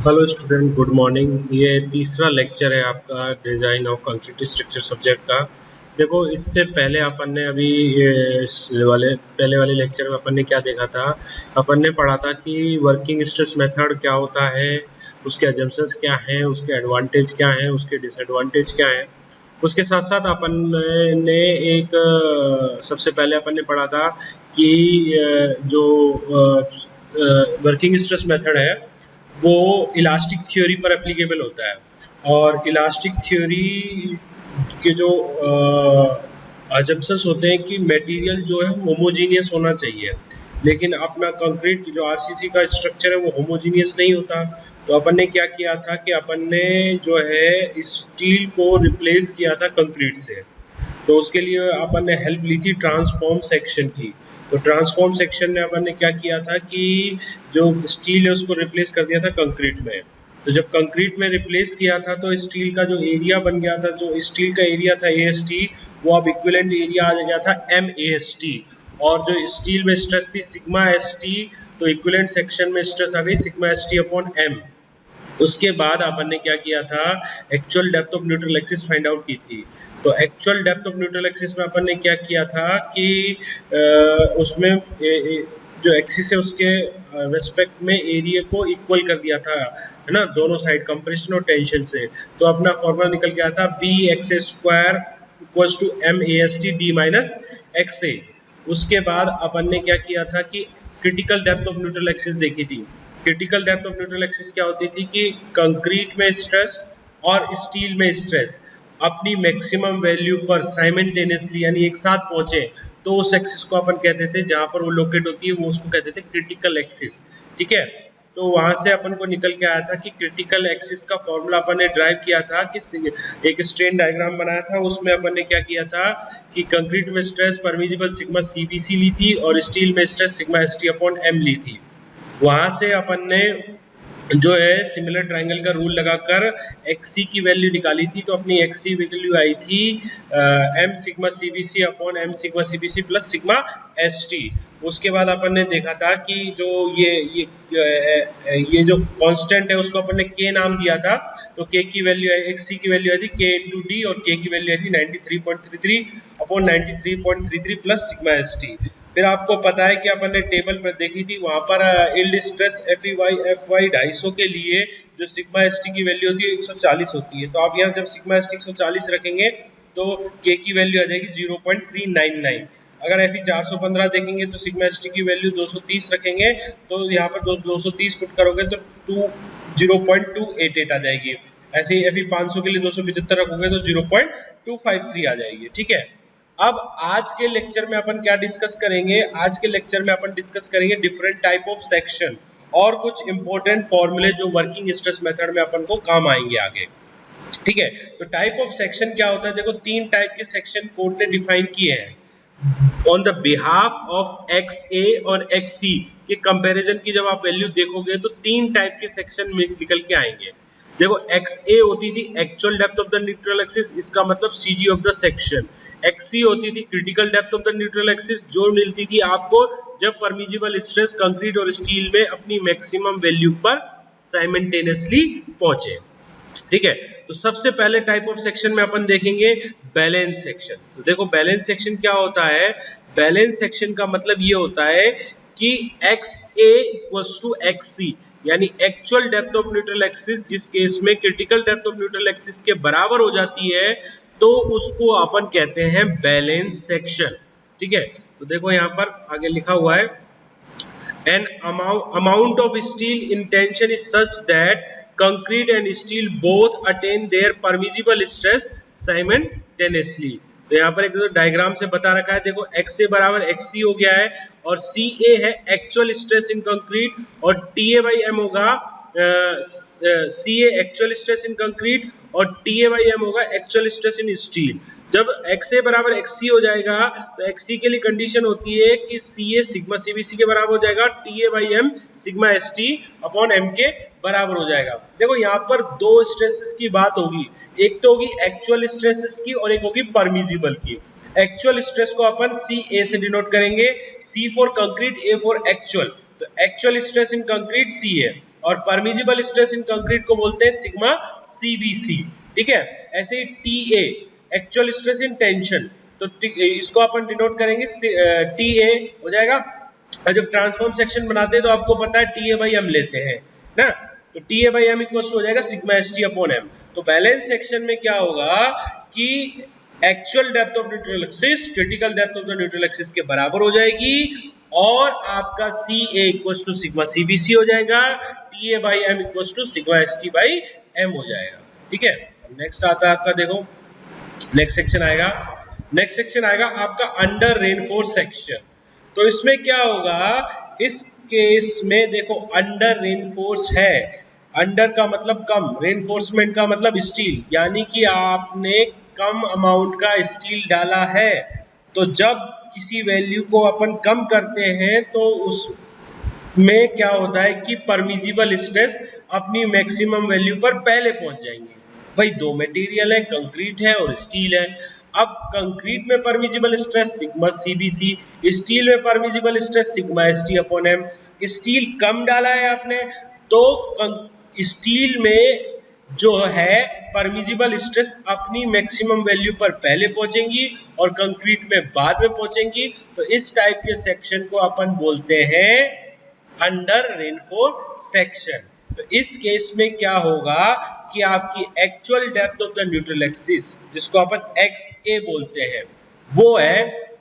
Hello student, good morning. ये तीसरा lecture है आपका design of concrete structure subject का। देखो, इससे पहले अपन ने अभी पहले वाले लेक्चर में अपन ने क्या देखा था। अपन ने पढ़ा था कि वर्किंग स्ट्रेस मेथड क्या होता है, उसके अजम्पशंस क्या हैं, उसके एडवांटेज क्या हैं, उसके डिसएडवांटेज क्या हैं। उसके साथ साथ अपन ने एक सबसे पहले अपन ने पढ़ा था कि जो वर्किंग स्ट्रेस मेथड है वो इलास्टिक थ्योरी पर एप्लीकेबल होता है। और इलास्टिक थ्योरी के जो अजम्पशंस होते हैं कि मटेरियल जो है होमोजीनियस होना चाहिए, लेकिन अपना कंक्रीट जो आरसीसी का स्ट्रक्चर है वो होमोजीनियस नहीं होता। तो अपन ने क्या किया था कि अपन ने जो है स्टील को रिप्लेस किया था कंक्रीट से। तो उसके लिए अपन ने हेल्प ली थी ट्रांसफॉर्म सेक्शन की। तो ट्रांसफॉर्म सेक्शन ने अपन ने क्या किया था कि जो स्टील है उसको रिप्लेस कर दिया था कंक्रीट में। तो जब कंक्रीट में रिप्लेस किया था तो स्टील का जो एरिया बन गया था, जो स्टील का एरिया था AST, वो अब इक्विवेलेंट एरिया आ गया था MAST। और जो स्टील में स्ट्रेस थी सिग्मा ST, तो इक्विवेलेंट सेक्शन में स्ट्रेस आ गई सिग्मा ST अपॉन M। उसके बाद अपन ने क्या किया था, actual depth of neutral axis find out की थी। तो actual depth of neutral axis में अपन ने क्या किया था कि उसमें जो एक्सिस है उसके रेस्पेक्ट में एरिया को इक्वल कर दिया था, है ना, दोनों साइड कंप्रेशन और टेंशन से। तो अपना फॉर्मूला निकल के आया था BXA² equals to MAST D minus XA। उसके बाद अपन ने क्या किया था कि critical depth of neutral axis देखी थी। Critical depth of neutral axis क्या होती थी कि कंक्रीट में स्ट्रेस और स्टील में स्ट्रेस अपनी मैक्सिमम वैल्यू पर साइमल्टेनियसली यानी एक साथ पहुंचे, तो उस एक्सिस को अपन कहते थे, जहां पर वो लोकेट होती है वो उसको कहते थे क्रिटिकल एक्सिस। ठीक है, तो वहां से अपन को निकल के आया था कि क्रिटिकल एक्सिस का फॉर्मूला अपन ने ड्राइव किया था कि एक स्ट्रेन डायग्राम बनाया था। उसमें अपन ने क्या किया था कि कंक्रीट में स्ट्रेस परमिजिबल सिग्मा CBC ली थी और स्टील में stress sigma ST upon M ली थी। वहां से अपन ने जो है सिमिलर ट्रायंगल का रूल लगाकर XC की वैल्यू निकाली थी। तो अपनी XC वैल्यू आई थी M sigma CBC upon M sigma CBC plus sigma ST। उसके बाद अपन ने देखा था कि जो ये जो कांस्टेंट है उसको अपन ने K नाम दिया था। तो K की वैल्यू XC की वैल्यू आई थी K इंटू D और K की वैल्यू आई थी 93.33 अपॉन 93.33 प्लस सिग्मा ST। फिर आपको पता है कि अपन ने टेबल पर देखी थी, वहां पर यील्ड स्ट्रेस FY 250 के लिए जो सिग्मा ST की वैल्यू होती है 140 होती है। तो आप यहाँ जब सिग्मा ST 140 रखेंगे तो K की वैल्यू आ जाएगी 0.399। अगर FE 415 देखेंगे तो सिग्मा ST की वैल्यू 230 रखेंगे, तो यहाँ पर 230 पुट करोगे तो 0.288 आ जाएगी। ऐसे ही FE 500 के लिए 275 रखोगे तो 0.253 आ जाएगी। ठीक है, अब आज के लेक्चर में अपन क्या डिस्कस करेंगे, आज के लेक्चर में अपन डिस्कस करेंगे डिफरेंट टाइप ऑफ सेक्शन और कुछ इंपॉर्टेंट फॉर्मूले जो वर्किंग स्ट्रेस मेथड में अपन को काम आएंगे आगे। ठीक है, तो टाइप ऑफ सेक्शन क्या होता है, देखो तीन टाइप के सेक्शन कोड ने डिफाइन किए हैं। On the behalf of XA और XC के कंपैरिजन की जब आप वैल्यू देखोगे तो तीन टाइप के सेक्शन में निकल के आएंगे। देखो, XA होती थी actual depth of the neutral axis, इसका मतलब CG of the section. XC होती थी critical depth of the neutral axis, जो मिलती थी आपको जब परमिजिबल स्ट्रेस कंक्रीट और स्टील में अपनी मैक्सिमम वैल्यू पर साइमल्टेनियसली पहुंचे। ठीक है, तो सबसे पहले टाइप ऑफ सेक्शन में अपन देखेंगे बैलेंस सेक्शन। तो देखो, बैलेंस सेक्शन क्या होता है। बैलेंस सेक्शन का मतलब ये होता है कि XA इक्वल्स टू XC, यानी actual depth of neutral axis जिस केस में critical depth of neutral axis के बराबर हो जाती है, तो उसको अपन कहते हैं बैलेंस सेक्शन। ठीक है, तो देखो यहाँ पर आगे लिखा हुआ है, an amount of steel in tension is such that concrete and steel both attain their permissible stress simultaneously। तो यहाँ पर एक डायग्राम से बता रखा है, देखो XA बराबर XC हो गया है और CA है एक्चुअल स्ट्रेस इन कंक्रीट और TA बाई M होगा CA actual stress in concrete और TA बाई M होगा एक्चुअल स्ट्रेस इन स्टील। जब XA बराबर XC हो जाएगा तो XC के लिए कंडीशन होती है कि CA सिग्मा CBC के बराबर हो जाएगा, TA by M sigma ST upon M के बराबर हो जाएगा। देखो, यहाँ पर दो स्ट्रेसेस की बात होगी, एक तो होगी एक्चुअल स्ट्रेसेस की और एक होगी परमिजिबल की। एक्चुअल स्ट्रेस को अपन CA से डिनोट करेंगे, C for concrete, A for actual. तो actual stress in concrete C है और परमिजिबल स्ट्रेस इन कंक्रीट को बोलते हैं सिग्मा सीबीसी। ठीक है, ऐसे ही TA actual stress in tension, तो इसको अपन डिनोट करेंगे टीए हो जाएगा। और जब ट्रांसफॉर्म सेक्शन बनाते हैं तो आपको पता है टीए बाई एम लेते हैं ना, तो टीए बाई एम इक्वल हो जाएगा sigma S T upon M. तो बैलेंस सेक्शन में क्या होगा कि actual depth of neutral axis critical depth of the neutral axis के बराबर हो जाएगी और आपका C A equal to sigma CBC हो जाएगा, T A by M equal to sigma S T by M हो जाएगा। ठीक है, नेक्स्ट आता है आपका, देखो नेक्स्ट सेक्शन आएगा आपका अंडर रेनफोर्स सेक्शन। तो इसमें क्या होगा, इस केस में देखो अंडर रेनफोर्स है, अंडर का मतलब कम, रेनफोर्समेंट का मतलब स्टील, यानी कि आपने कम अमाउंट का स्टील डाला है। तो जब किसी वैल्यू को अपन कम करते हैं तो उसमें क्या होता है कि परमिजिबल स्ट्रेस अपनी मैक्सिमम वैल्यू पर पहले पहुंच जाएंगे। भाई दो मटेरियल है, कंक्रीट है और स्टील है। अब कंक्रीट में permissible stress sigma CBC, steel में permissible stress sigma ST upon M. Steel कम डाला है आपने तो स्टील में जो है परमिजिबल स्ट्रेस अपनी मैक्सिमम वैल्यू पर पहले पहुंचेंगी और कंक्रीट में बाद में पहुंचेंगी। तो इस टाइप के सेक्शन को अपन बोलते हैं अंडर रेनफोर्स सेक्शन। तो इस केस में क्या होगा कि आपकी actual depth of the neutral axis, जिसको अपन एक्स ए बोलते हैं,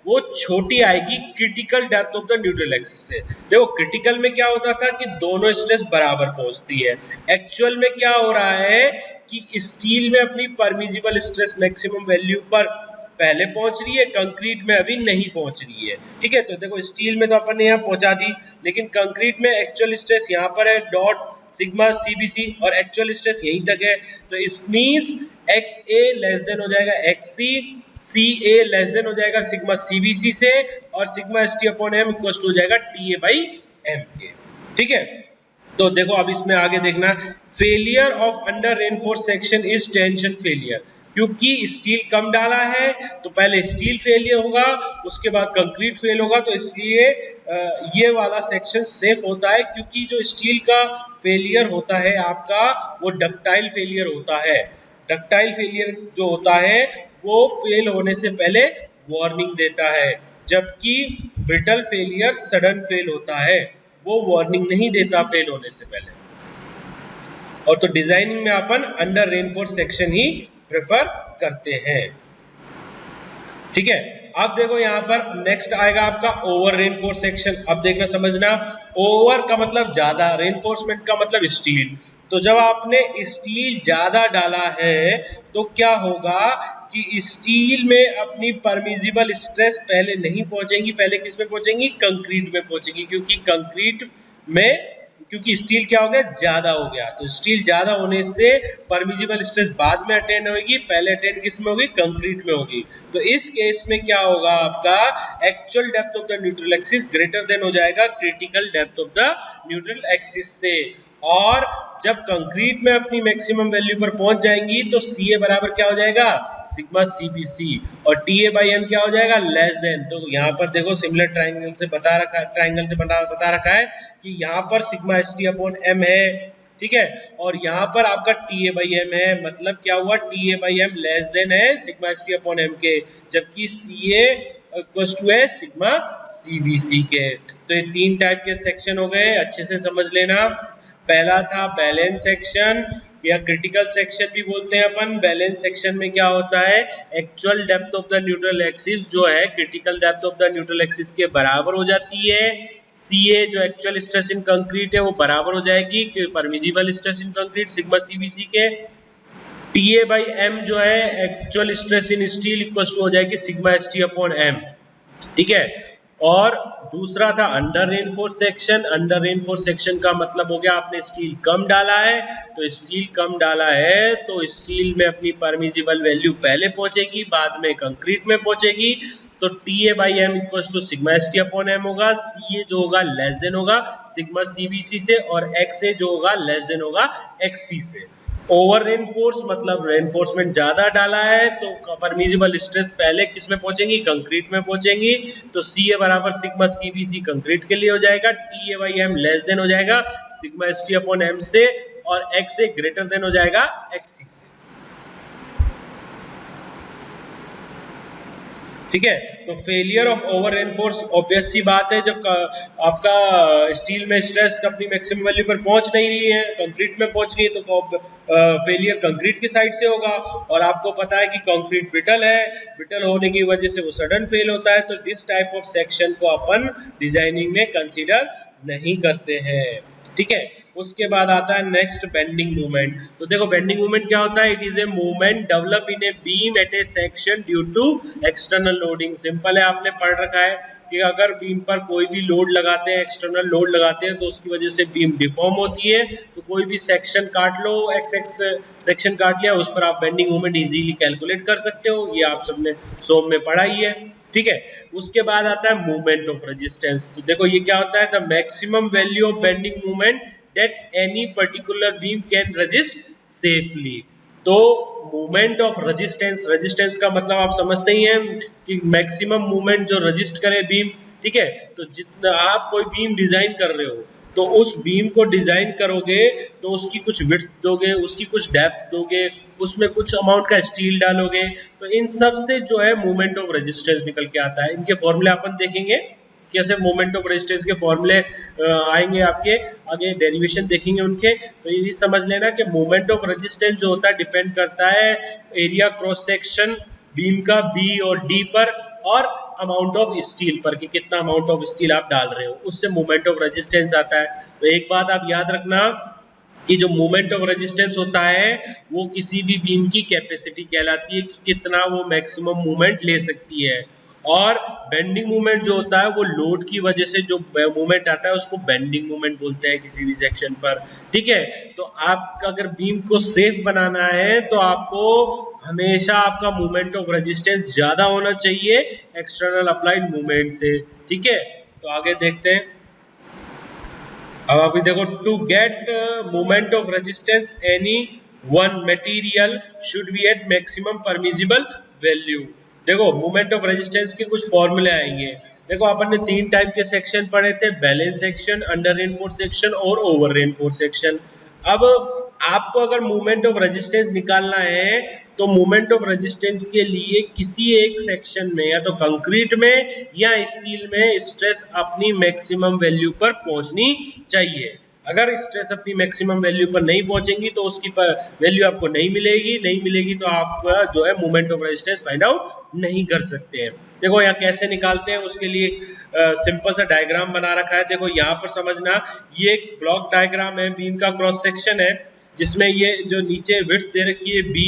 वो छोटी आएगी critical depth of the neutral axis से। देखो क्रिटिकल में क्या होता था कि दोनों स्ट्रेस बराबर पहुंचती है, एक्चुअल में क्या हो रहा है कि स्टील में अपनी परमिजिबल स्ट्रेस मैक्सिमम वैल्यू पर पहले पहुंच रही है, कंक्रीट में अभी नहीं पहुंच रही है। ठीक है, तो देखो स्टील में तो अपन ने यहाँ पहुंचा दी, लेकिन कंक्रीट में एक्चुअल स्ट्रेस यहाँ पर है डॉट सिग्मा सीबीसी और एक्चुअल स्ट्रेस यहीं तक है। तो इस means X A less than हो जाएगा X C A less than हो जाएगा सिग्मा सीबीसी से और sigma S T upon M equal to हो जाएगा टी ए बाई एम के। ठीक है, तो देखो अब इसमें आगे देखना, failure of under reinforce section is tension failure. क्योंकि स्टील कम डाला है तो पहले स्टील फेलियर होगा, उसके बाद कंक्रीट फेल होगा, तो इसलिए ये वाला सेक्शन सेफ होता है। क्योंकि जो स्टील का फेलियर होता है आपका वो डक्टाइल फेलियर होता है। डक्टाइल फेलियर जो होता है वो फेल होने से पहले वार्निंग देता है, जबकि ब्रिटल फेलियर सडन फेल होता है, वो वार्निंग नहीं देता फेल होने से पहले। और तो डिजाइनिंग में अपन अंडर रेनफोर्स सेक्शन ही प्रेफर करते हैं। ठीक है, अब देखो यहाँ पर नेक्स्ट आएगा आपका ओवर रेनफोर्स सेक्शन। अब देखना समझना, ओवर का मतलब ज्यादा, रेनफोर्समेंट का मतलब स्टील। तो जब आपने स्टील ज्यादा डाला है तो क्या होगा कि स्टील में अपनी परमिजिबल स्ट्रेस पहले नहीं पहुंचेंगी, पहले किस में पहुंचेंगी, कंक्रीट में पहुंचेंगी। क्योंकि कंक्रीट में क्योंकि स्टील क्या हो गया, ज्यादा हो गया। तो स्टील ज्यादा होने से परमिजिबल स्ट्रेस बाद में अटेंड होगी, पहले अटेंड किस में होगी, कंक्रीट में होगी। तो इस केस में क्या होगा, आपका actual depth of the neutral axis greater than हो जाएगा critical depth of the neutral axis से। और जब कंक्रीट में अपनी मैक्सिमम वैल्यू पर पहुंच जाएंगी तो सी ए बराबर क्या हो जाएगा, सिग्मा सीबीसी, और टी ए बाई एम क्या हो जाएगा, लेस देन। तो यहाँ पर देखो सिमिलर ट्राइंगल से बता रखा है कि यहाँ पर sigma S T upon M है। ठीक है, और यहाँ पर आपका टी ए बाई एम है, मतलब क्या हुआ, T A by M less than है sigma S T upon M के, जबकि सी ए इक्वल टू है सिग्मा सीबीसी के। तो ये तीन टाइप के सेक्शन हो गए, अच्छे से समझ लेना। पहला था बैलेंस सेक्शन या क्रिटिकल सेक्शन भी बोलते हैं अपन। बैलेंस सेक्शन में क्या होता है, actual depth of the neutral axis जो है critical depth of the neutral axis के बराबर हो जाती है। सीए जो एक्चुअल स्ट्रेस इन कंक्रीट है वो बराबर हो जाएगी permissible stress in concrete sigma CBC के। टीए बाई एम जो है actual stress in steel equal to हो जाएगी sigma S T upon M. ठीक है, और दूसरा था under reinforce section. Under reinforce section का मतलब हो गया आपने स्टील कम डाला है, तो स्टील कम डाला है तो स्टील में अपनी परमिजिबल वैल्यू पहले पहुंचेगी, बाद में कंक्रीट में पहुंचेगी। तो T A by M equal to sigma S T upon M होगा। सी ए जो होगा लेस देन होगा सिग्मा सीबीसी से, और एक्स ए जो होगा लेस देन होगा एक्स सी से। ओवर रेनफोर्स मतलब रेनफोर्समेंट ज्यादा डाला है तो परमिजिबल स्ट्रेस पहले किस में पहुंचेंगी, कंक्रीट में पहुंचेंगी। तो सी ए बराबर sigma C B C concrete के लिए हो जाएगा, T A by M less than हो जाएगा sigma S T upon M से, और एक्स ए ग्रेटर देन हो जाएगा एक्स सी से। ठीक है, तो failure of over reinforce obvious सी बात है, जब आपका स्टील में स्ट्रेस अपनी मैक्सिमम वैल्यू पर पहुंच नहीं रही है, कंक्रीट में पहुंच रही है, तो फेलियर कंक्रीट की साइड से होगा। और आपको पता है कि कंक्रीट ब्रिटल है, ब्रिटल होने की वजह से वो सडन फेल होता है, तो दिस टाइप ऑफ सेक्शन को अपन डिजाइनिंग में कंसीडर नहीं करते हैं। ठीक है, उसके बाद आता है नेक्स्ट बेंडिंग मूवमेंट। तो देखो बेंडिंग मूवमेंट क्या होता है, it is a movement develop in a beam at a section due to external loading. Simple है, आपने पढ़ रखा है कि अगर बीम पर कोई भी लोड लगाते हैं, एक्सटर्नल लोड लगाते हैं, तो उसकी वजह से बीम डिफॉर्म होती है। तो कोई भी सेक्शन काट लो, एक्स एक्स सेक्शन काट लिया, उस पर आप बेंडिंग मूवमेंट इजीली कैलकुलेट कर सकते हो, ये आप सबने सोम में पढ़ा ही है। ठीक है, उसके बाद आता है मूवमेंट ऑफ रेजिस्टेंस। तो देखो ये क्या होता है, the maximum value of bending movement that any particular beam can resist safely। तो मूवमेंट ऑफ रेजिस्टेंस, रेजिस्टेंस का मतलब आप समझते ही हैं कि मैक्सिमम मूवमेंट जो रजिस्ट करे बीम। ठीक है, तो जितना आप कोई बीम डिजाइन कर रहे हो, तो उस बीम को डिजाइन करोगे तो उसकी कुछ विड्थ दोगे, उसकी कुछ डेप्थ दोगे, उसमें कुछ अमाउंट का स्टील डालोगे, तो इन सब से जो है मूवमेंट ऑफ रेजिस्टेंस निकल के आता है। इनके फॉर्मूले अपन देखेंगे कैसे मूवमेंट ऑफ रेजिस्टेंस के फॉर्मूले आएंगे, आपके आगे डेरिवेशन देखेंगे उनके। तो ये समझ लेना कि मूवमेंट ऑफ रेजिस्टेंस जो होता है डिपेंड करता है एरिया क्रॉस सेक्शन बीम का बी और डी पर, और अमाउंट ऑफ स्टील पर कि कितना अमाउंट ऑफ स्टील आप डाल रहे हो, उससे मूवमेंट ऑफ रेजिस्टेंस आता है। तो एक बात आप याद रखना कि जो मूवमेंट ऑफ रेजिस्टेंस होता है वो किसी भी बीम की कैपेसिटी कहलाती है कि कितना वो मैक्सिमम मूवमेंट ले सकती है। और बेंडिंग मूवमेंट जो होता है वो लोड की वजह से जो मूवमेंट आता है उसको बेंडिंग मूवमेंट बोलते हैं किसी भी सेक्शन पर। ठीक है, तो आप अगर बीम को सेफ बनाना है तो आपको हमेशा आपका मूवमेंट ऑफ रेजिस्टेंस ज्यादा होना चाहिए एक्सटर्नल अप्लाइड मूवमेंट से। ठीक है, तो आगे देखते हैं। अब अभी देखो, to get movement of resistance any one material should be at maximum permissible value. देखो मूवमेंट ऑफ रेजिस्टेंस के कुछ फॉर्मूले आएंगे। देखो अपन ने तीन टाइप के सेक्शन पढ़े थे, balance section, under reinforce section और ओवर रेनफोर्स सेक्शन। अब आपको अगर मूवमेंट ऑफ रेजिस्टेंस निकालना है तो मूवमेंट ऑफ रेजिस्टेंस के लिए किसी एक सेक्शन में या तो कंक्रीट में या स्टील में स्ट्रेस अपनी मैक्सिमम वैल्यू पर पहुंचनी चाहिए। अगर स्ट्रेस अपनी मैक्सिमम वैल्यू पर नहीं पहुंचेंगी तो उसकी वैल्यू आपको नहीं मिलेगी तो आप जो है movement of resistance find out नहीं कर सकते हैं। देखो यहाँ कैसे निकालते हैं, उसके लिए सिंपल सा डायग्राम बना रखा है। देखो यहाँ पर समझना, ये एक ब्लॉक डायग्राम है, बीम का क्रॉस सेक्शन है, जिसमें ये जो नीचे विड्थ दे रखी है बी,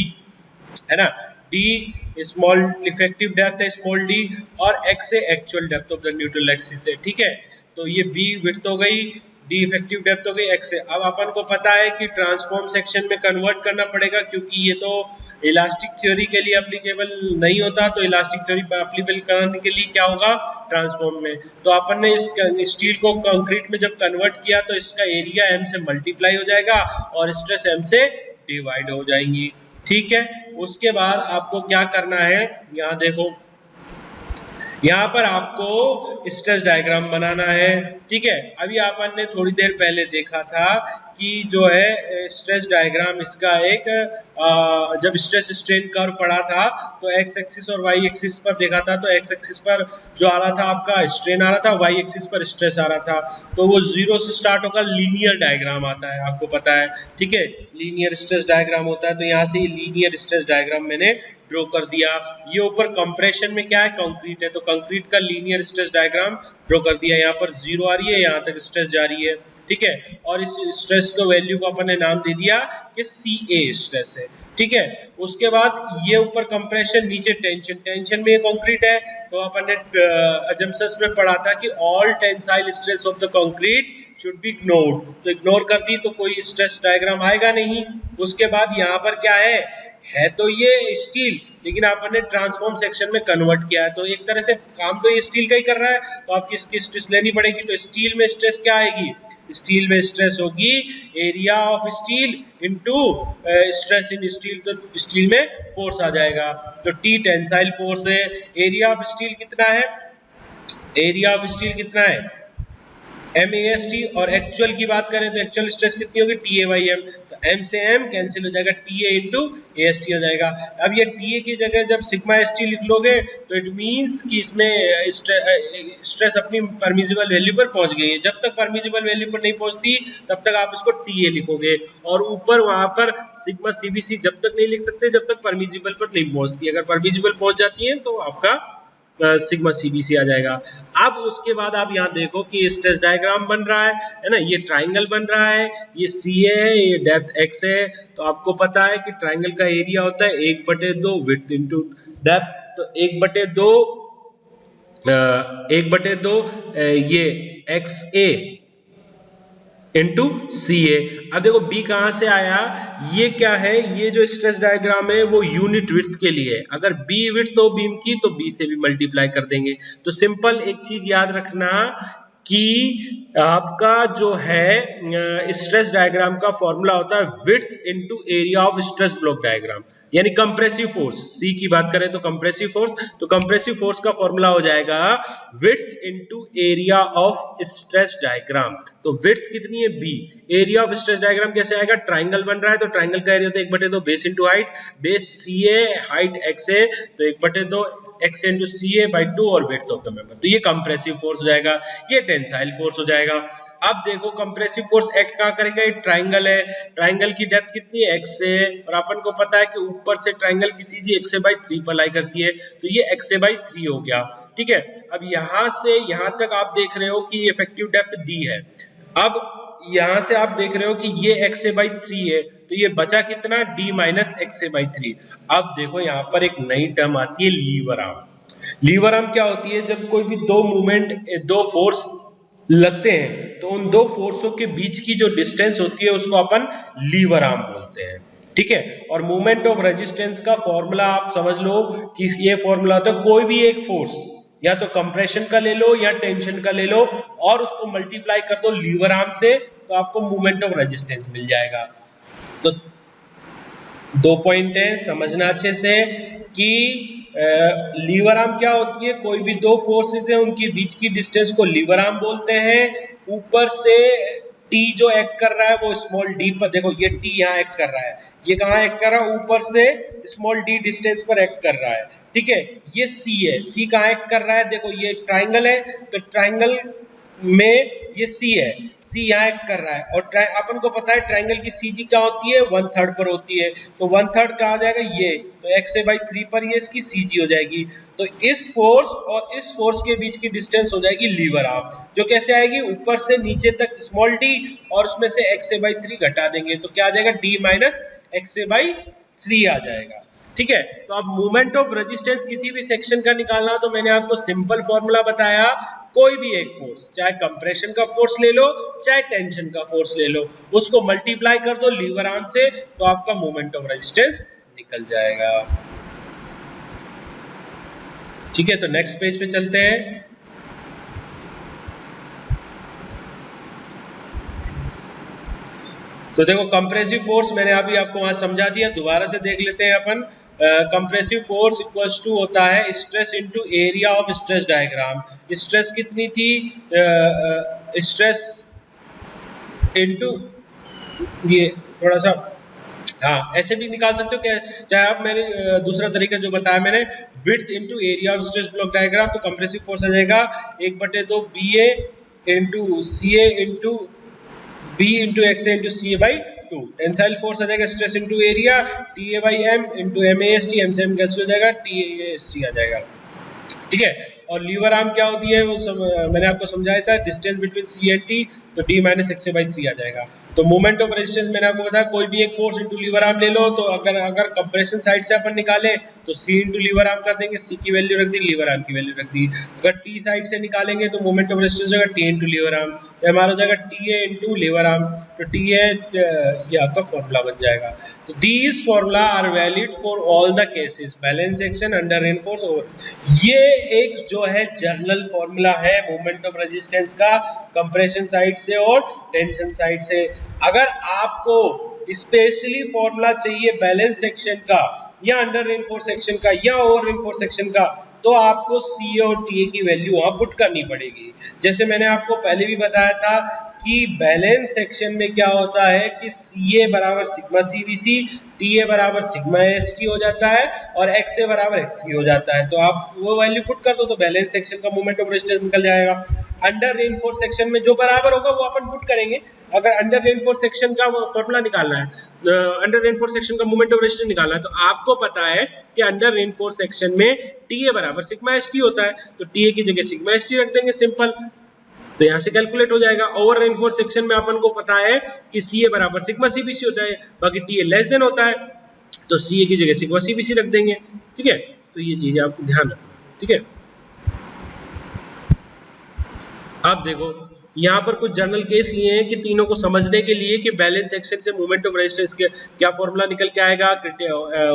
है ना, डी स्मॉल इफेक्टिव डेप्थ है स्मॉल डी, और एक्स है actual depth of the neutral axis है। ठीक है, तो ये बी विड्थ हो गई, डी इफेक्टिव डेप्थ हो गई, एक्स है। अब अपन को पता है कि ट्रांसफॉर्म सेक्शन में कन्वर्ट करना पड़ेगा, क्योंकि ये तो इलास्टिक थ्योरी के लिए एप्लीकेबल नहीं होता, तो इलास्टिक थ्योरी पर एप्लीकेबल कराने के लिए क्या होगा ट्रांसफॉर्म में। तो अपन ने इस स्टील को कंक्रीट में जब कन्वर्ट किया तो इसका एरिया एम से मल्टीप्लाई हो जाएगा और स्ट्रेस एम से डिवाइड हो जाएंगी। ठीक है, उसके बाद आपको क्या करना है, यहाँ देखो, यहाँ पर आपको स्ट्रेस डायग्राम बनाना है। ठीक है, अभी अपन ने थोड़ी देर पहले देखा था कि जो है स्ट्रेस डायग्राम इसका एक जब स्ट्रेस स्ट्रेन कर्व पड़ा था तो एक्स एक्सिस और वाई एक्सिस पर देखा था, तो एक्स एक्सिस पर जो आ रहा था आपका स्ट्रेन आ रहा था, वाई एक्सिस पर स्ट्रेस आ रहा था, तो वो जीरो से स्टार्ट होकर लीनियर डायग्राम आता है, आपको पता है। ठीक है, लीनियर स्ट्रेस डायग्राम होता है, तो यहाँ से लीनियर स्ट्रेस डायग्राम मैंने ड्रॉ कर दिया। ये ऊपर कंप्रेशन में क्या है, कंक्रीट है, तो कंक्रीट का लीनियर स्ट्रेस डायग्राम ड्रॉ कर दिया। यहाँ पर जीरो आ रही है, यहाँ तक स्ट्रेस जा रही है। ठीक है, और इस स्ट्रेस को वैल्यू को अपन ने नाम दे दिया कि CA स्ट्रेस है। ठीक है, उसके बाद ये ऊपर कंप्रेशन, नीचे टेंशन, टेंशन में ये कंक्रीट है, तो अपन ने अजम्पशंस में पढ़ा था कि all tensile stress of the concrete should be ignored, तो इग्नोर कर दी तो कोई स्ट्रेस डायग्राम आएगा नहीं। उसके बाद यहाँ पर क्या है, है तो ये स्टील, लेकिन आपने ट्रांसफॉर्म सेक्शन में कन्वर्ट किया है, तो एक तरह से काम तो ये स्टील का ही कर रहा है, तो आपकी इसकी स्ट्रेस लेनी पड़ेगी। तो स्टील में स्ट्रेस क्या आएगी, स्टील में स्ट्रेस होगी area of steel into stress in steel, तो स्टील में फोर्स आ जाएगा। तो टी टेंसाइल फोर्स है, एरिया ऑफ स्टील कितना है, एरिया ऑफ स्टील कितना है MAST, और एक्चुअल की बात करें तो एक्चुअल स्ट्रेस कितनी होगी TA/M, तो M से M कैंसिल हो जाएगा, TA इंटू AST हो जाएगा। अब ये TA की जगह जब सिग्मा ST लिख लोगे तो इट मींस कि इसमें स्ट्रेस अपनी परमिजिबल वैल्यू पर पहुंच गई है। जब तक परमिजिबल वैल्यू पर नहीं पहुंचती तब तक आप इसको TA लिखोगे, और ऊपर वहां पर सिग्मा CBC जब तक नहीं लिख सकते जब तक परमिजिबल पर नहीं पहुंचती। अगर परमिजिबल पहुंच जाती है तो आपका सिग्मा CBC आ जाएगा। अब उसके बाद आप यहाँ देखो कि स्ट्रेस डायग्राम बन रहा है ना, ये ट्राइंगल बन रहा है, ये CA है, ये डेप्थ X है। तो आपको पता है कि ट्राइंगल का एरिया होता है 1/2 विड्थ इंटू डेप्थ, तो 1/2 ये XA इंटू CA। अब देखो B कहां से आया, ये क्या है, ये जो स्ट्रेस डायग्राम है वो यूनिट विड्थ के लिए है। अगर B विड्थ हो बीम की तो B से भी मल्टीप्लाई कर देंगे। तो सिंपल एक चीज याद रखना कि आपका जो है स्ट्रेस डायग्राम का फॉर्मूला होता है width into area of stress block diagram, यानी कंप्रेसिव फोर्स। सी की बात करें तो कंप्रेसिव फोर्स, तो कंप्रेसिव फोर्स का फॉर्मूला हो जाएगा width into area of stress diagram. तो विड्थ कितनी है B, area of stress diagram कैसे आएगा, ट्राइंगल बन रहा है तो ट्राइंगल का एरिया होता है 1/2 base into height, base CA, height X है तो 1/2 X इनटू CA/2 और विड्थ ऑफ द मेंबर। तो ये कंप्रेसिव फोर्स हो जाएगा, ये टेंसाइल फोर्स हो जाएगा। अब देखो कंप्रेसिव फोर्स एक्ट क्या करेगा, ये ट्राइंगल है, ट्राइंगल की डेप्थ कितनी है X है, और अपन को पता है कि ऊपर से ट्राइंगल की CG XA/3 पर लाई करती है, तो ये XA/3 हो गया। ठीक है, अब यहां से यहां तक आप देख रहे हो कि इफेक्टिव डेप्थ D है। अब यहां से आप देख रहे हो कि ये XA/3 है, तो ये बचा कितना D माइनस XA/3। अब देखो यहाँ पर एक नई टर्म आती है लीवर आर्म। लीवर आर्म क्या होती है, जब कोई भी दो मूवमेंट, दो फोर्स लगते हैं तो उन दो फोर्सों के बीच की जो डिस्टेंस होती है उसको अपन लीवर आर्म बोलते हैं। ठीक है, और मूवमेंट ऑफ रेजिस्टेंस का फॉर्मूला आप समझ लो कि ये फॉर्मूला होता है कोई भी एक फोर्स या तो कंप्रेशन का ले लो या टेंशन का ले लो और उसको मल्टीप्लाई कर दो लीवर आर्म से, तो आपको मूवमेंट ऑफ रेजिस्टेंस मिल जाएगा। तो 2 पॉइंट है, समझना अच्छे से कि लीवर आर्म क्या होती है, कोई भी दो फोर्सेस है उनके बीच की डिस्टेंस को लीवर आर्म बोलते हैं। ऊपर से T जो एक्ट कर रहा है वो स्मॉल d पर, देखो ये T यहाँ एक्ट कर रहा है, ये कहाँ एक्ट कर रहा है, ऊपर से स्मॉल d डिस्टेंस पर एक्ट कर रहा है। ठीक है, ये C है, C कहाँ एक्ट कर रहा है, देखो ये ट्राइंगल है तो ट्राइंगल में ये C है, C यहाँ एक्ट कर रहा है, और अपन को पता है ट्राइंगल की CG क्या होती है, 1/3 पर होती है, तो 1/3 कहाँ आ जाएगा, ये तो XA/3 पर ये इसकी CG हो जाएगी। तो इस फोर्स और इस फोर्स के बीच की डिस्टेंस हो जाएगी लीवर आर्म, जो कैसे आएगी, ऊपर से नीचे तक स्मॉल d और उसमें से XA/3 घटा देंगे तो क्या आ जाएगा, D माइनस XA/3 आ जाएगा। ठीक है, तो अब मूवमेंट ऑफ रेजिस्टेंस किसी भी सेक्शन का निकालना तो मैंने आपको सिंपल फॉर्मूला बताया, कोई भी एक फोर्स, चाहे कंप्रेशन का फोर्स ले लो चाहे टेंशन का फोर्स ले लो, उसको मल्टीप्लाई कर दो लीवर आर्म से तो आपका मूवमेंट ऑफ रेजिस्टेंस निकल जाएगा। ठीक है, तो नेक्स्ट पेज पे चलते हैं। तो देखो कंप्रेसिव फोर्स मैंने अभी आपको वहां समझा दिया, दोबारा से देख लेते हैं अपन। कंप्रेसिव फोर्स इक्वल्स टू होता है stress into area of stress diagram. Stress कितनी थी, स्ट्रेस इनटू ये थोड़ा सा, हाँ ऐसे भी निकाल सकते हो क्या, चाहे आप, मैंने दूसरा तरीका जो बताया मैंने, width into area of stress block diagram, तो कंप्रेसिव फोर्स आ जाएगा 1/2 BA into CA into B into XA into CA/2। Tensile force आ जाएगा stress into area TA/M into MAST, M से M कैंसिल हो जाएगा, TAST आ जाएगा। ठीक है, और लीवर आर्म क्या होती है वो मैंने आपको समझाया था, distance between C and T, तो d माइनस एक्स बाई 3 आ जाएगा। तो मोमेंट ऑफ रेजिस्टेंस मैंने आपको बताया कोई भी एक फोर्स इंटू लीवर आर्म ले लो, तो अगर कंप्रेशन साइड से अपन निकाले तो c इंटू लीवर आर्म कर देंगे, c की वैल्यू रख दी, लीवर आर्म की वैल्यू रख दी। अगर t साइड से निकालेंगे तो मोमेंट ऑफ रेजिस्टेंस होगा t इंटू लीवर आर्म, तो हमारा हो जाएगा ta इंटू लीवर आर्म, तो ta ये आपका फॉर्मूला बन जाएगा। तो these formula are valid for all the cases, balance section, under reinforce, over. ये एक जो है जर्नल फॉर्मूला है मोमेंट ऑफ रेजिस्टेंस का कंप्रेशन साइड से और टेंशन साइड से। अगर आपको स्पेशली फॉर्मूला चाहिए बैलेंस सेक्शन का या अंडर रेनफोर्स सेक्शन का या ओवर रेनफोर्स सेक्शन का, तो आपको सी और टी की वैल्यू वहां पुट करनी पड़ेगी। जैसे मैंने आपको पहले भी बताया था कि बैलेंस सेक्शन में क्या होता है कि सी बराबर sigma C B C, T बराबर सिग्मा एस टी हो जाता है और एक्स ए बराबर एक्स सी हो जाता है। तो आप वो वैल्यू पुट कर दो तो बैलेंस सेक्शन का मोमेंट ऑफ रेजिस्टेंस निकल जाएगा। अंडर रेनफोर्स सेक्शन में जो बराबर होगा वो अपन पुट करेंगे। अगर अंडर रेनफोर्स सेक्शन का फॉर्मूला निकालना है, अंडर रेनफोर्स सेक्शन का मोमेंट ऑफ रेजिस्टेंस निकालना है, तो आपको पता है कि अंडर रेनफोर्स सेक्शन में टी बराबर सिग्मा एस टी होता है, तो टी की जगह सिग्मा एस टी रख देंगे, सिंपल, तो यहाँ से कैलकुलेट हो जाएगा। ओवर रेनफोर्स सेक्शन में अपन को पता है कि सी बराबर सिग्मा सी बी सी होता है, बाकी टी लेस देन होता है, तो सी की जगह सिग्मा सी बी सी रख देंगे, ठीक है। तो ये चीजें आपको ध्यान रखना, ठीक है। आप देखो यहाँ पर कुछ जर्नल केस लिए हैं कि तीनों को समझने के लिए कि बैलेंस सेक्शन से मोमेंट ऑफ रेजिस्टेंस के क्या फॉर्मूला निकल के आएगा,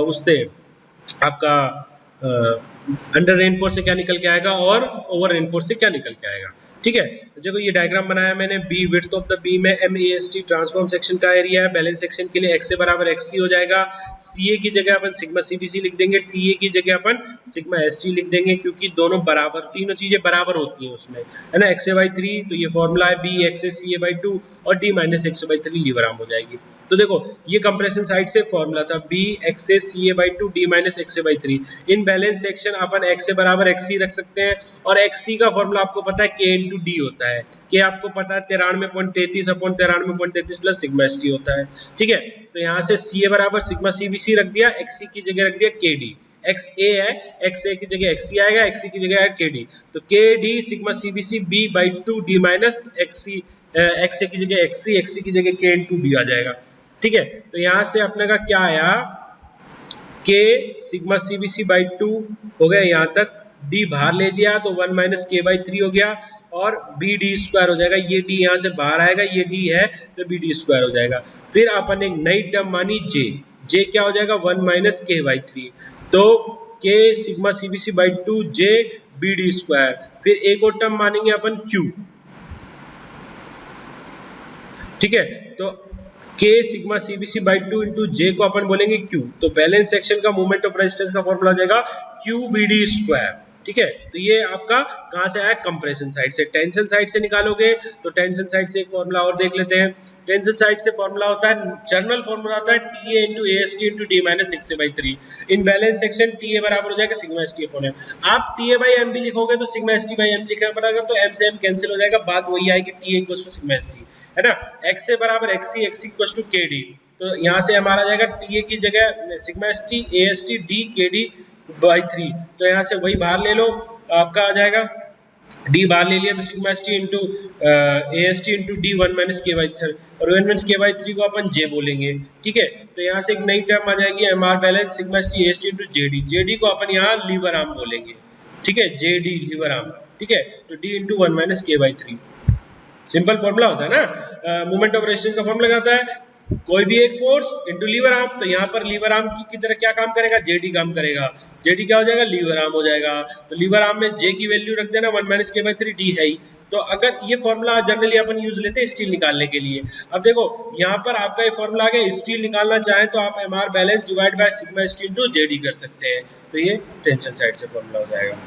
उससे आपका अंडर रेनफोर्स से क्या निकल के आएगा और ओवर रेनफोर्स से क्या निकल के आएगा, ठीक है। देखो ये डायग्राम बनाया मैंने, B width of the beam है, M A S T transform section का एरिया है, बैलेंस सेक्शन के लिए एक्स ए बराबर एक्स सी हो जाएगा, सी ए की जगह अपन सिग्मा सी बी सी लिख देंगे, टी ए की जगह अपन सिग्मा एस टी लिख देंगे, क्योंकि दोनों बराबर, तीनों चीजें बराबर होती हैं उसमें, है ना। एक्स ए बाई 3 तो ये फॉर्मूला है B X A C A by 2 और D minus X A by 3 lever arm हो जाएगी। तो देखो ये कंप्रेशन साइड से फॉर्मूला था B X A C A by 2 D minus X A by 3। In balance section अपन एक्स ए बराबर एक्स सी रख सकते हैं और एक्स सी का फॉर्मूला आपको पता है के इंटू डी होता है, के आपको पता है 93.33 upon 93.33 plus sigma S T होता है, ठीक है। तो यहाँ से सी ए बराबर सिग्मा सी बी सी रख दिया, एक्स सी की जगह रख दिया के डी, एक्स ए है, एक्स ए की जगह एक्स सी आएगा, एक्स सी की जगह आएगा के डी, तो K D sigma C B C B by 2 D minus X C, X A की जगह एक्स सी की जगह के इंटू डी आ जाएगा, ठीक है। तो यहाँ से अपने का क्या आया, K sigma C B C by 2 हो गया, यहाँ तक डी बाहर ले दिया तो 1 माइनस के बाई 3 हो गया और बी डी स्क्वायर हो जाएगा, ये डी यहाँ से बाहर आएगा, ये डी है तो बी डी स्क्वायर हो जाएगा। फिर अपन एक नई टर्म मानी जे, जे क्या हो जाएगा 1 माइनस के बाई 3, तो K sigma C B C by 2 J B D square. फिर एक और टर्म मानेंगे अपन क्यू, ठीक है, तो K sigma C B C by 2 into J को अपन बोलेंगे क्यू, तो बैलेंस सेक्शन का मोमेंट ऑफ रेजिस्टेंस का फॉर्मूला आ जाएगा क्यू बी डी स्क्वायर, ठीक है। तो ये आपका कहां से आया, कंप्रेशन साइड से। टेंशन साइड से निकालोगे तो टेंशन साइड से एक फॉर्मूला और देख लेते हैं। टेंशन साइड से फॉर्मूला होता है, जनरल फॉर्मूला होता है T A into A S T into D minus X A by 3। In balance section T A बराबर हो जाएगा sigma S T upon M. आप टी ए बाई एम भी लिखोगे तो sigma S T by M लिखना पड़ेगा, तो एम से एम कैंसिल हो जाएगा, बात वही आएगी T A equal to sigma S T, है ना। एक्स ए बराबर X C equal to K D, तो यहाँ से हमारा जाएगा टी ए की जगह sigma S T A S T D K D by 3, तो यहाँ से वही बाहर ले लो, आपका आ जाएगा डी बाहर ले लिया तो sigma S T into A S T into D 1 minus के बाई 3 और 1 माइनस के बाई 3 को अपन जे बोलेंगे, ठीक है। तो यहाँ से एक नई टर्म आ जाएगी M R balance sigma S T into J D, J D को अपन यहाँ लीवर आर्म बोलेंगे, ठीक है, जे डी लीवर आर्म, ठीक है। तो डी इंटू 1 माइनस के बाई 3, सिंपल फॉर्मूला होता है ना, मोमेंट ऑफ रेजिस्टेंस का फॉर्मूला लगाता है कोई भी एक फोर्स इनटू लीवर आर्म, तो यहाँ पर लीवर आर्म की तरह क्या काम करेगा, जेडी काम करेगा, जेडी क्या हो जाएगा, लीवर आर्म हो जाएगा। तो लीवर आर्म में जे की वैल्यू रख देना 1 माइनस के बाई 3 डी है ही। तो अगर ये फॉर्मूला जनरली अपन यूज लेते हैं स्टील निकालने के लिए। अब देखो यहाँ पर आपका ये फॉर्मूला आ गया, स्टील निकालना चाहे तो आप M R balance divide by sigma S T into JD कर सकते हैं, तो ये टेंशन साइड से फॉर्मूला हो जाएगा।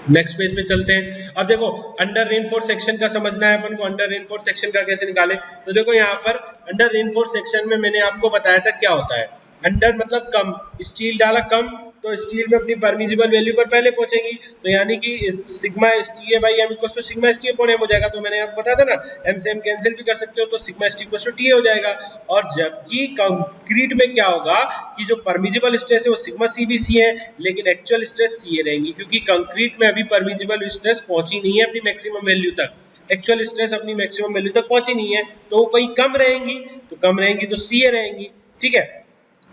नेक्स्ट पेज पे चलते हैं। अब देखो अंडर रेनफोर्स सेक्शन का समझना है अपन को, अंडर रेनफोर्स सेक्शन का कैसे निकालें। तो देखो यहाँ पर अंडर रेनफोर्स सेक्शन में मैंने आपको बताया था क्या होता है, अंडर मतलब कम, स्टील डाला कम तो स्टील में अपनी परमिजिबल वैल्यू पर पहले पहुंचेंगी, तो यानी कि sigma TA by M equal to sigma ST upon M हो जाएगा। तो मैंने आपको बताया था ना, एम से एम कैंसिल भी कर सकते हो, तो sigma ST equal to TA हो जाएगा। और जबकि कंक्रीट में क्या होगा कि जो परमिजिबल स्ट्रेस है वो सिग्मा CBC है, लेकिन एक्चुअल स्ट्रेस CA रहेंगी, क्योंकि कंक्रीट में अभी परमिजिबल स्ट्रेस पहुंची नहीं है अपनी मैक्सिमम वैल्यू तक, एक्चुअल स्ट्रेस अपनी मैक्सिमम वैल्यू तक पहुंची नहीं है, तो वो कहीं कम रहेंगी, तो कम रहेंगी तो CA रहेंगी। ठीक है।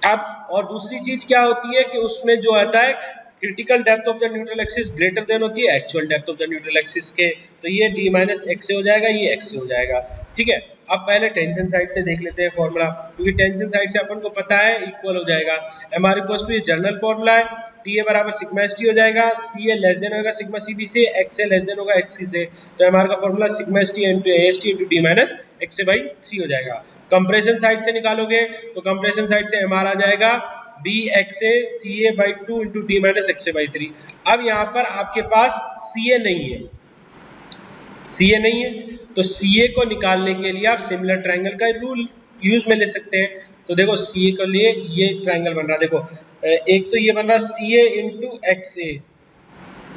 अब और दूसरी चीज क्या होती है कि उसमें जो आता है critical depth of the neutral axis greater than होती है actual depth of the neutral axis के, तो ये D माइनस x से हो जाएगा, ये x से हो जाएगा। ठीक है। अब पहले टेंशन साइड से देख लेते हैं फॉर्मूला, क्योंकि टेंशन साइड से अपन को पता है इक्वल हो जाएगा। MR इक्वल टू ये जनरल फॉर्मूला है, TA बराबर सिग्मा ST हो जाएगा, CA लेस देन होगा सिग्मा CB से, XA लेस देन होगा XC से, तो MR का formula sigma ST into AST into D minus XA by 3 हो जाएगा। कंप्रेशन साइड से निकालोगे तो कंप्रेशन साइड से MR आ जाएगा BXA CA by 2 into D minus XA by 3। अब यहाँ पर आपके पास CA नहीं है, CA नहीं है, तो CA को निकालने के लिए आप सिमिलर ट्रायंगल का रूल यूज में ले सकते हैं। तो देखो CA के लिए ये ट्रायंगल बन रहा है, देखो एक तो ये बन रहा है CA इंटू XA,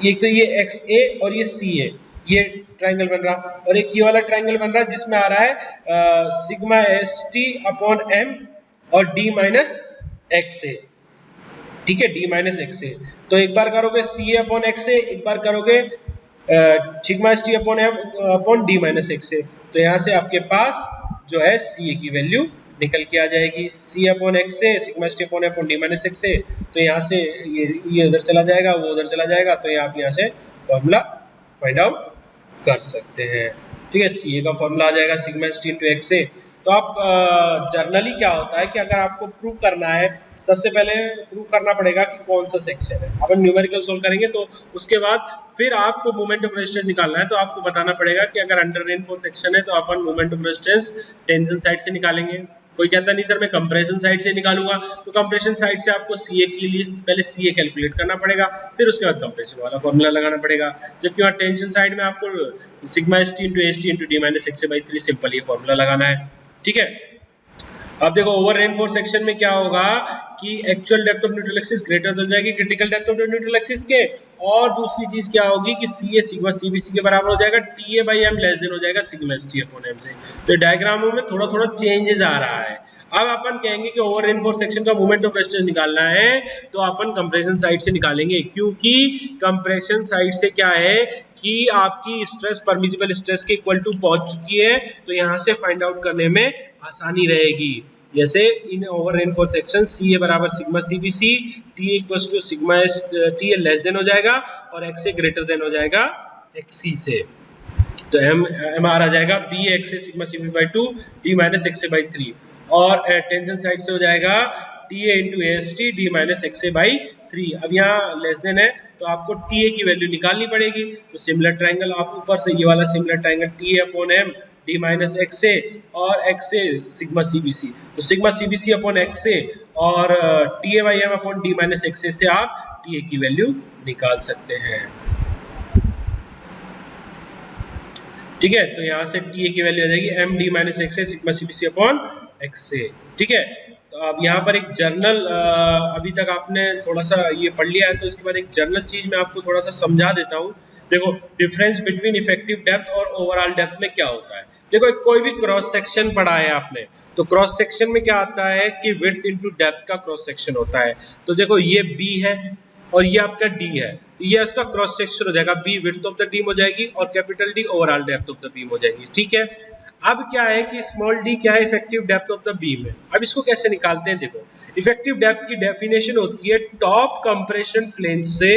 एक तो ये XA और ये CA, ये ट्रायंगल बन रहा, और एक ये वाला ट्रायंगल बन रहा जिसमें आ रहा है सिग्मा ST अपॉन M और D माइनस XA। ठीक है, D माइनस XA। तो एक बार करोगे CA अपॉन XA, एक बार करोगे sigma ST upon M upon D minus XA, तो यहाँ से आपके पास जो है CA की वैल्यू निकल के आ जाएगी, C upon XA sigma ST upon M upon D minus XA। तो यहाँ से ये उधर चला जाएगा, वो उधर चला जाएगा, तो आप यहाँ से फॉर्मूला फाइंड आउट कर सकते हैं। ठीक है, CA का फॉर्मूला आ जाएगा सिग्मा ST इंटू XA। तो आप जर्नली क्या होता है कि अगर आपको प्रूव करना है, सबसे पहले प्रूव करना पड़ेगा कि कौन सा सेक्शन है। अपन न्यूमेरिकल सोल्व करेंगे तो उसके बाद फिर आपको मोमेंट ऑफ रेजिस्टेंस निकालना है, तो आपको बताना पड़ेगा कि अगर अंडर रेनफोर्स सेक्शन है तो अपन moment of resistance tension side से निकालेंगे। कोई कहता नहीं सर मैं कंप्रेशन साइड से निकालूंगा, तो कंप्रेशन साइड से आपको CA के लिए पहले CA कैलकुलेट करना पड़ेगा, फिर उसके बाद कंप्रेशन वाला फॉर्मूला लगाना पड़ेगा। जबकि वहाँ टेंशन साइड में आपको sigma ST into AST into D minus XA by 3 simple ये फॉर्मूला लगाना है। ठीक है। अब देखो ओवर रेनफोर्स सेक्शन में क्या होगा कि actual depth of neutral axis greater हो जाएगी critical depth of neutral axis के, और दूसरी चीज क्या होगी कि CA सिग्मा CBC के बराबर हो जाएगा, TA by M less than हो जाएगा सिग्मा ST अपॉन M से। तो डायग्रामों में थोड़ा थोड़ा चेंजेस आ रहा है। अब अपन कहेंगे कि ओवर रेनफोर्स सेक्शन का मोमेंट ऑफ रेजिस्टेंस निकालना है, तो अपन कंप्रेशन साइड से निकालेंगे, क्योंकि कंप्रेशन साइड से क्या है कि आपकी स्ट्रेस परमिजिबल स्ट्रेस के इक्वल टू पहुंच चुकी है, तो यहाँ से फाइंड आउट करने में आसानी रहेगी। जैसे in over reinforce section CA बराबर sigma CBC, TA equal to sigma TA less than हो जाएगा और XA ग्रेटर देन हो जाएगा XC से, तो MR आ जाएगा BXA sigma CB by 2 D minus XA by 3, और टेंशन साइड से हो जाएगा TA into AST D minus XA by 3। अब यहाँ लेस देन है तो आपको TA की वैल्यू निकालनी पड़ेगी, तो सिमिलर ट्रायंगल आप ऊपर से ये वाला similar triangle TA upon M D minus XA और XA सिग्मा CBC, तो सिग्मा CBC अपॉन XA और TA by M upon D minus XA से आप TA की वैल्यू निकाल सकते हैं। ठीक है, तो यहाँ से TA की वैल्यू आ जाएगी M D minus XA sigma CBC upon XA। ठीक है, तो अब यहाँ पर एक जर्नल अभी तक आपने थोड़ा सा ये पढ़ लिया है, तो इसके बाद एक जर्नल चीज मैं आपको थोड़ा सा समझा देता हूँ। देखो डिफरेंस बिटवीन इफेक्टिव डेप्थ और ओवरऑल डेप्थ में क्या होता है। देखो कोई भी क्रॉस सेक्शन पढ़ा है आपने, तो क्रॉस सेक्शन में क्या आता है कि विड्थ इनटू डेप्थ का क्रॉस सेक्शन होता है। तो देखो ये B है और ये आपका D है, ये इसका क्रॉस सेक्शन हो जाएगा, B width of the beam हो जाएगी और capital D overall depth of the beam हो जाएगी। ठीक है, अब क्या है कि स्मॉल d क्या है, effective depth of the beam है। अब इसको कैसे निकालते हैं, देखो इफेक्टिव डेप्थ की डेफिनेशन होती है टॉप कंप्रेशन फ्लेंज से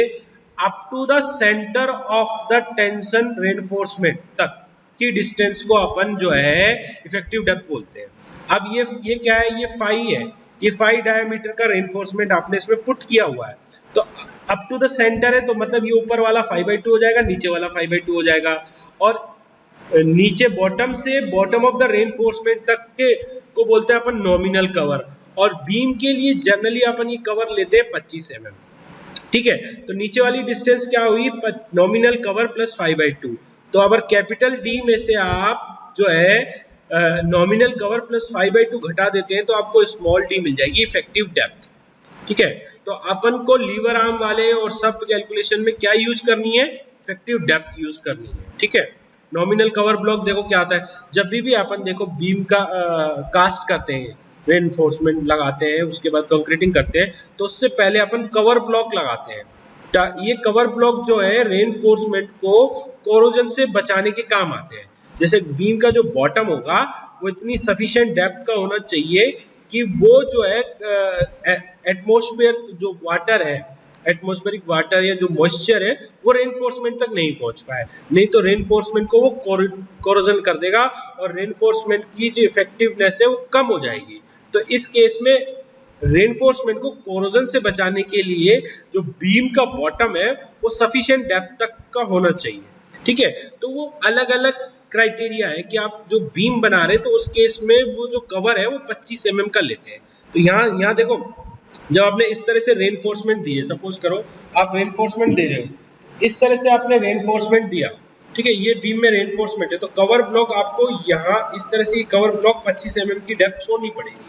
up to the centre of the tension reinforcement तक की डिस्टेंस को अपन जो है इफेक्टिव डेप्थ बोलते हैं। अब ये क्या है, ये फाई है, ये फाई डायमीटर का रेनफोर्समेंट आपने इसमें पुट किया हुआ है, तो अप टू द सेंटर है, तो मतलब ये ऊपर वाला 5/2 हो जाएगा, नीचे वाला 5/2 हो जाएगा, और नीचे बॉटम से बॉटम ऑफ द रेनफोर्समेंट तक के को बोलते हैं अपन नॉमिनल कवर, और बीम के लिए जनरली अपन ये कवर लेते हैं 25 mm। ठीक है, तो नीचे वाली डिस्टेंस क्या हुई, नॉमिनल कवर प्लस 5/2। तो अगर कैपिटल D में से आप जो है नॉमिनल कवर प्लस 5/2 घटा देते हैं तो आपको स्मॉल d मिल जाएगी इफेक्टिव डेप्थ। ठीक है। तो अपन को लीवर आर्म वाले और सब कैलकुलेशन में क्या यूज करनी है, इफेक्टिव डेप्थ यूज करनी है, ठीक है। नॉमिनल कवर ब्लॉक देखो क्या आता है, जब भी अपन देखो बीम का कास्ट करते हैं, रेनफोर्समेंट लगाते हैं, उसके बाद कंक्रीटिंग करते हैं, तो उससे पहले अपन कवर ब्लॉक लगाते हैं। ये कवर ब्लॉक जो है रेनफोर्समेंट को कोरोजन से बचाने के काम आते हैं। जैसे बीम का जो बॉटम होगा वो इतनी सफिशिएंट डेप्थ का होना चाहिए कि वो जो है एटमॉस्फेयर जो वाटर है, एटमॉस्फेरिक वाटर या जो मॉइस्चर है वो रेनफोर्समेंट तक नहीं पहुंच पाए, नहीं तो रेनफोर्समेंट को वो कोरोजन कर देगा और रेनफोर्समेंट की जो इफेक्टिवनेस है वो कम हो जाएगी। तो इस केस में रेनफोर्समेंट को कोरोजन से बचाने के लिए जो बीम का बॉटम है वो सफिशिएंट डेप्थ तक का होना चाहिए, ठीक है। तो वो अलग अलग क्राइटेरिया है कि आप जो बीम बना रहे हैं तो उस केस में वो जो कवर है वो 25 mm का लेते हैं। तो यहाँ देखो, जब आपने इस तरह से रेनफोर्समेंट दी है, सपोज करो आप रेनफोर्समेंट दे रहे हो, इस तरह से आपने रेनफोर्समेंट दिया, ठीक है, ये बीम में रेनफोर्समेंट है, तो कवर ब्लॉक आपको यहाँ इस तरह से कवर ब्लॉक 25 mm की डेप्थ छोड़नी पड़ेगी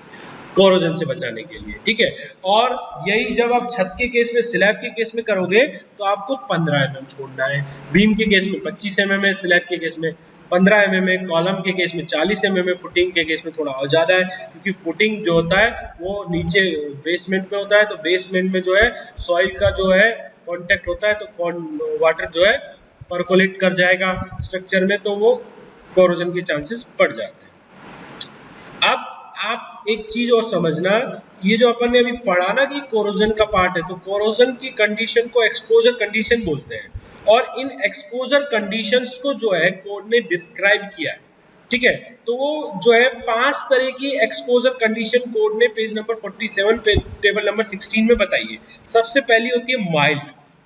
कोरोजन से बचाने के लिए, ठीक है। और यही जब आप छत के केस में, स्लैब के केस में करोगे तो आपको 15 mm छोड़ना है। बीम के केस में 25 mm है, स्लैब के केस में 15 mm है, कॉलम के केस में 40 mm है, फुटिंग के केस में थोड़ा और ज्यादा है, क्योंकि फुटिंग जो होता है वो नीचे बेसमेंट में होता है, तो बेसमेंट में जो है सॉइल का जो है कांटेक्ट होता है, तो वाटर जो है परकोलेट कर जाएगा स्ट्रक्चर में, तो वो कोरोजन के चांसेस बढ़ जाते हैं। अब आप एक चीज और समझना, ये जो अपन ने अभी पढ़ा ना कि कोरोजन का पार्ट है, तो कोरोजन की कंडीशन को एक्सपोजर कंडीशन बोलते हैं, और इन एक्सपोजर कंडीशंस को जो है कोड ने डिस्क्राइब किया है, ठीक है। तो वो जो है 5 तरह की एक्सपोजर कंडीशन कोड ने पेज नंबर 47 पे टेबल नंबर 16 में बताई है। सबसे पहली होती है माइल्ड,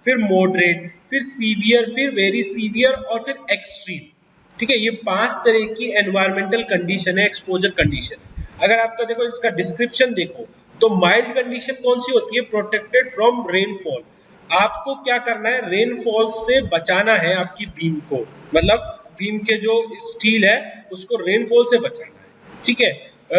फिर मॉडरेट, फिर सीवियर, फिर वेरी सीवियर और फिर एक्सट्रीम, ठीक है। ये 5 तरह की एनवायरमेंटल कंडीशन है, एक्सपोजर कंडीशन। अगर आपका देखो इसका डिस्क्रिप्शन देखो, तो माइल्ड कंडीशन कौन सी होती है, प्रोटेक्टेड फ्रॉम रेनफॉल। आपको क्या करना है, रेनफॉल से बचाना है आपकी बीम को, मतलब बीम के जो स्टील है उसको रेनफॉल से बचाना है, ठीक है।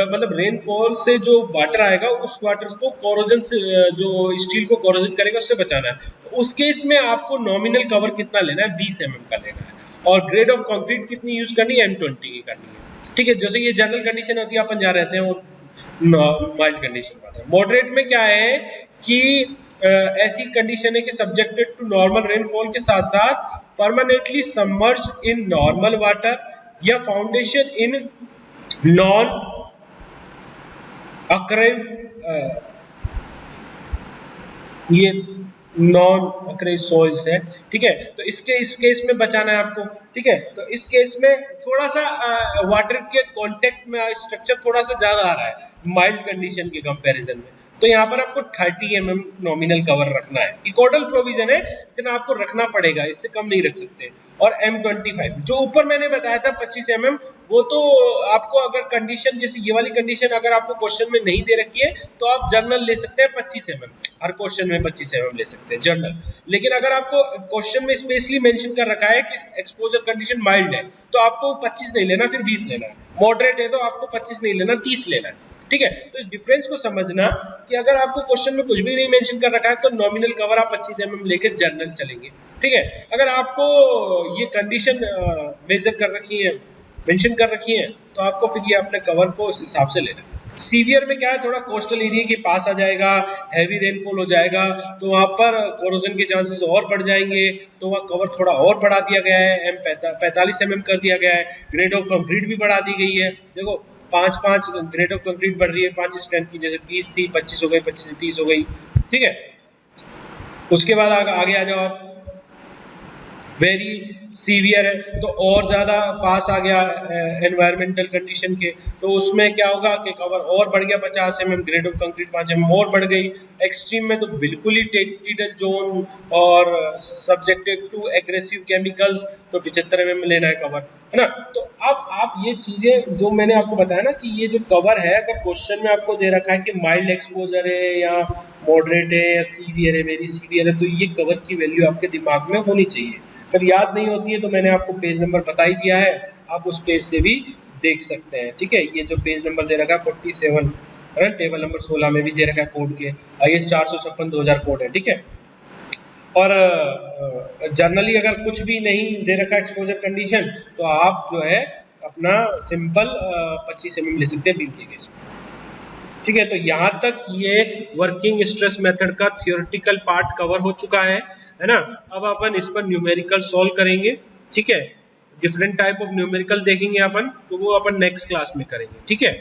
मतलब रेनफॉल से जो वाटर आएगा उस वाटर को कोरोजन से, जो स्टील को कोरोजन करेगा उससे बचाना है। तो उस केस में आपको नॉमिनल कवर कितना लेना है, 20 mm का लेना है, और ग्रेड ऑफ कंक्रीट कितनी यूज करनी है, M20 की करनी है, ठीक है। जैसे ये जनरल कंडीशन होती है, अपन जहाँ रहते हैं वो माइल्ड कंडीशन में आता है। मॉडरेट में क्या है कि ऐसी कंडीशन है कि सब्जेक्टेड टू नॉर्मल रेनफॉल के साथ साथ permanently submerge in normal water या फाउंडेशन इन नॉन अकरेंट, ये नॉन अक्रेज सॉइल्स है, ठीक है। तो इस केस में बचाना है आपको, ठीक है। तो इस केस में थोड़ा सा वाटर के कांटेक्ट में स्ट्रक्चर थोड़ा सा ज्यादा आ रहा है माइल्ड कंडीशन के कंपैरिजन में, तो यहाँ पर आपको 30 mm नॉमिनल कवर रखना है। इकोडल प्रोविजन है, इतना आपको रखना पड़ेगा, इससे कम नहीं रख सकते। और M25 जो ऊपर मैंने बताया था 25 mm, वो तो आपको अगर कंडीशन जैसे ये वाली कंडीशन अगर आपको क्वेश्चन में नहीं दे रखी है तो आप जर्नल ले सकते हैं 25 mm, हर क्वेश्चन में 25 mm ले सकते हैं जर्नल। लेकिन अगर आपको क्वेश्चन में स्पेशली मेंशन कर रखा है कि एक्सपोजर कंडीशन माइल्ड है तो आपको 25 नहीं लेना, फिर 20 लेना है। मॉडरेट है तो आपको 25 नहीं लेना, 30 लेना है, ठीक है। तो इस डिफरेंस को समझना कि अगर आपको क्वेश्चन में कुछ भी नहीं मेंशन कर रखा है तो नॉमिनल कवर आप 25 mm लेकर जर्नल चलेंगे, ठीक है। अगर आपको ये कंडीशन मेजर कर रखी है, मेंशन कर रखी है, तो आपको फिर ये अपने कवर को इस हिसाब से लेना है। सीवियर में क्या है, थोड़ा कोस्टल एरिया के पास आ जाएगा, हैवी रेनफॉल हो जाएगा, तो वहां पर कोरोजन के चांसेस और बढ़ जाएंगे, तो वहाँ कवर थोड़ा और बढ़ा दिया गया है, 45 mm कर दिया गया है। ग्रेड ऑफ कंक्रीट भी बढ़ा दी गई है, देखो 5 ग्रेड ऑफ कंक्रीट बढ़ रही है, 5 स्ट्रेंथ की, जैसे 20 थी 25 हो गई, 25 से 30 हो गई, ठीक है। उसके बाद आगे आ जाओ आप, वेरी सीवियर है तो और ज्यादा पास आ गया एनवायरमेंटल कंडीशन के, तो उसमें क्या होगा कि कवर और बढ़ गया 50 mm, grade of concrete 5 mm और बढ़ गई। एक्सट्रीम में तो बिल्कुल ही टेक्टिकल जोन और सब्जेक्टेड टू एग्रेसिव केमिकल्स, तो 75 mm लेना है कवर, है ना। तो अब आप ये चीजें जो मैंने आपको बताया ना कि ये जो कवर है, अगर क्वेश्चन में आपको दे रखा है कि माइल्ड एक्सपोजर है या मॉडरेट है या सीवियर है, वेरी सीवियर है, तो ये कवर की वैल्यू आपके दिमाग में होनी चाहिए। अगर याद नहीं होती है तो मैंने आपको पेज नंबर बता ही दिया है, आप उस पेज से भी देख सकते हैं, ठीक है। ये जो पेज नंबर दे रखा है 47, है, टेबल नंबर 16 में भी दे रखा है कोड के, IS 456/2000 कोड है, ठीक है। और जनरली अगर कुछ भी नहीं दे रखा एक्सपोजर कंडीशन तो आप जो है अपना सिंपल 25 mm ले सकते हैं बीम के केस में, ठीक है। तो यहाँ तक ये वर्किंग स्ट्रेस मेथड का थियोरेटिकल पार्ट कवर हो चुका है ना। अब अपन इस पर न्यूमेरिकल सॉल्व करेंगे, ठीक है। डिफरेंट टाइप ऑफ न्यूमेरिकल देखेंगे अपन, तो वो अपन नेक्स्ट क्लास में करेंगे, ठीक है।